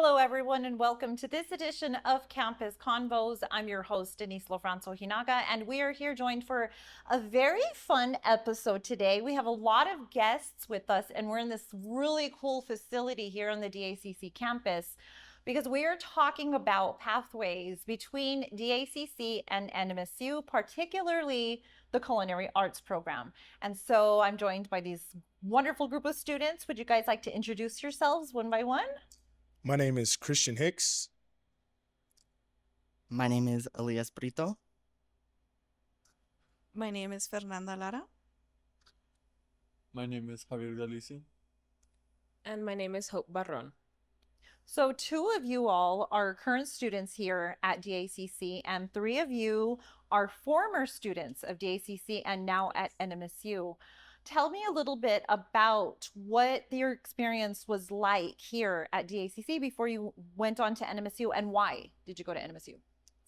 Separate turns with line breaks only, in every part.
Hello, everyone, and welcome to this edition of Campus Convos. I'm your host, Denise Lofranzo Hinaga, and we are here joined for a very fun episode today. We have a lot of guests with us, and we're in this really cool facility here on the DACC campus because we are talking about pathways between DACC and NMSU, particularly the Culinary Arts program. And so I'm joined by these wonderful group of students. Would you guys like to introduce yourselves one by one?
My name is Christian Hicks.
My name is Elias Brito.
My name is Fernanda Lara.
My name is Javier Galicia.
And my name is Hope Barron.
So two of you all are current students here at DACC, and three of you are former students of DACC and now at NMSU. Tell me a little bit about what your experience was like here at DACC before you went on to NMSU, and why did you go to NMSU?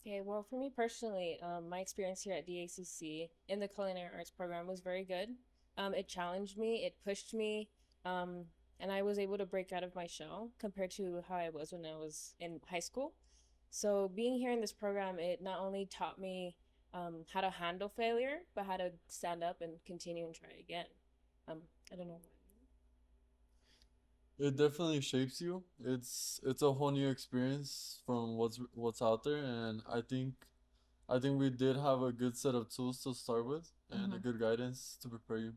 Okay, well, for me personally, my experience here at DACC in the Culinary Arts program was very good. It challenged me, it pushed me, and I was able to break out of my shell compared to how I was when I was in high school. So being here in this program, it not only taught me how to handle failure, but how to stand up and continue and try again. I don't know.
It definitely shapes you. It's a whole new experience from what's out there, and I think we did have a good set of tools to start with and a good guidance to prepare you.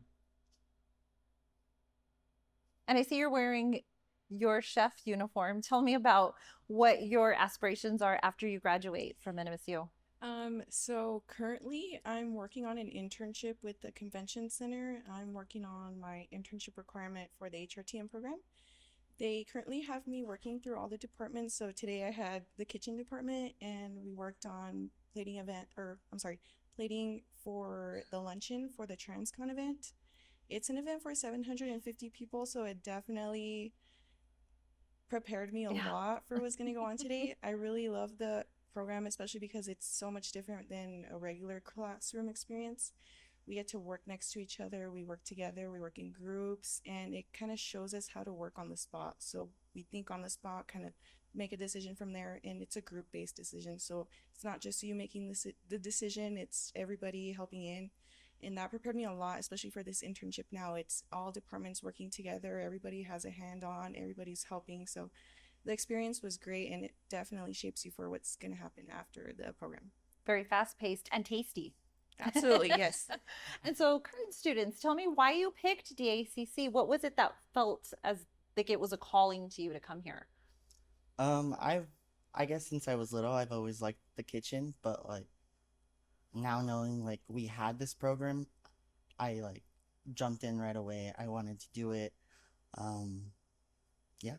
And I see you're wearing your chef uniform. Tell me about what your aspirations are after you graduate from NMSU.
So currently I'm working on an internship with the convention center. I'm working on my internship requirement for the HRTM program. They currently have me working through all the departments. So today I had the kitchen department and we worked on plating for the luncheon for the TransCon event. It's an event for 750 people, so it definitely prepared me a lot for what's going to go on today. I really love the program, especially because it's so much different than a regular classroom experience. We get to work next to each other, we work together, we work in groups, and it kind of shows us how to work on the spot. So we think on the spot, kind of make a decision from there, and it's a group-based decision. So it's not just you making the decision, it's everybody helping in. And that prepared me a lot, especially for this internship now. It's all departments working together, everybody has a hand on, everybody's helping. So the experience was great, and it definitely shapes you for what's going to happen after the program.
Very fast-paced and tasty.
Absolutely, yes.
And so current students, tell me why you picked DACC. What was it that felt as like it was a calling to you to come here?
I guess since I was little, I've always liked the kitchen, but like now knowing like we had this program, I like jumped in right away. I wanted to do it. Yeah.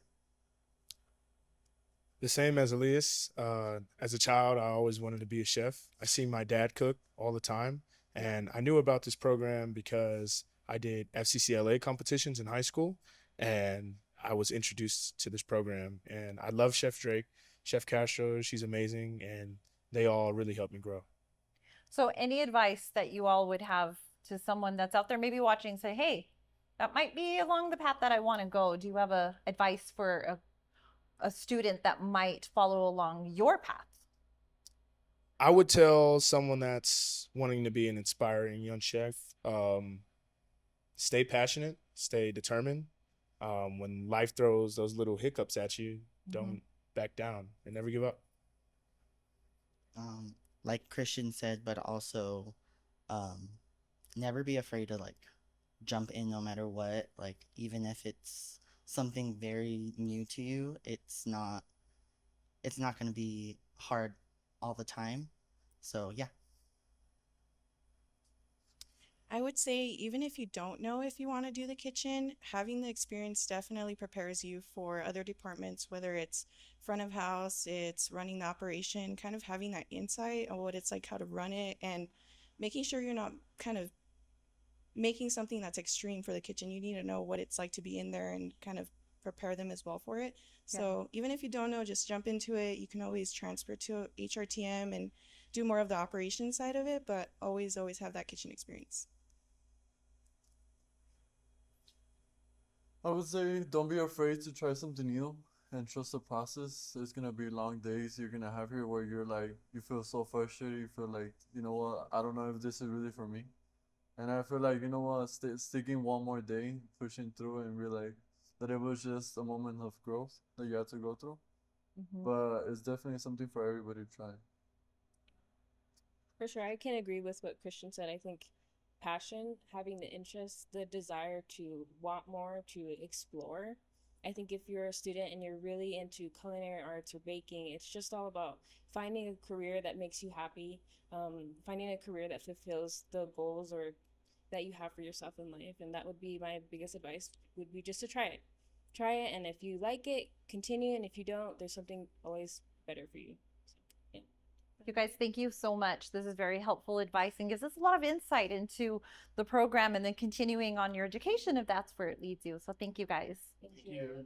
The same as Elias. As a child, I always wanted to be a chef. I seen my dad cook all the time, and I knew about this program because I did FCCLA competitions in high school, and I was introduced to this program. And I love Chef Drake, Chef Castro. She's amazing, and they all really helped me grow.
So any advice that you all would have to someone that's out there maybe watching and say, hey, that might be along the path that I want to go. Do you have advice for a student that might follow along your path?
I would tell someone that's wanting to be an inspiring young chef, stay passionate, stay determined. When life throws those little hiccups at you, don't back down and never give up.
Like Christian said, but also never be afraid to like jump in no matter what. Like even if it's something very new to you, it's not going to be hard all the time. So yeah.
I would say even if you don't know if you want to do the kitchen, having the experience definitely prepares you for other departments, whether it's front of house, it's running the operation, kind of having that insight on what it's like, how to run it, and making sure you're not kind of making something that's extreme for the kitchen. You need to know what it's like to be in there and kind of prepare them as well for it.
Yeah.
So even if you don't know, just jump into it. You can always transfer to HRTM and do more of the operation side of it, but always have that kitchen experience.
I would say don't be afraid to try something new. and trust the process. It's gonna be long days you're gonna have here where you're like, you feel so frustrated. You feel like, you know what, I don't know if this is really for me. And I feel like, you know what, sticking one more day, pushing through, and realize that it was just a moment of growth that you had to go through. But it's definitely something for everybody to try.
For sure, I can agree with what Christian said. I think passion, having the interest, the desire to want more, to explore. I think if you're a student and you're really into culinary arts or baking, it's just all about finding a career that makes you happy, finding a career that fulfills the goals or that you have for yourself in life. And that would be my biggest advice, would be just to try it. Try it, and if you like it, continue, and if you don't, there's something always better for you.
You guys, thank you so much. This is very helpful advice and gives us a lot of insight into the program and then continuing on your education if that's where it leads you. So thank you guys.
Thank you.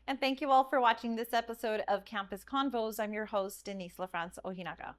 And thank you all for watching this episode of Campus Convos. I'm your host, Denise LaFrance Ojinaga.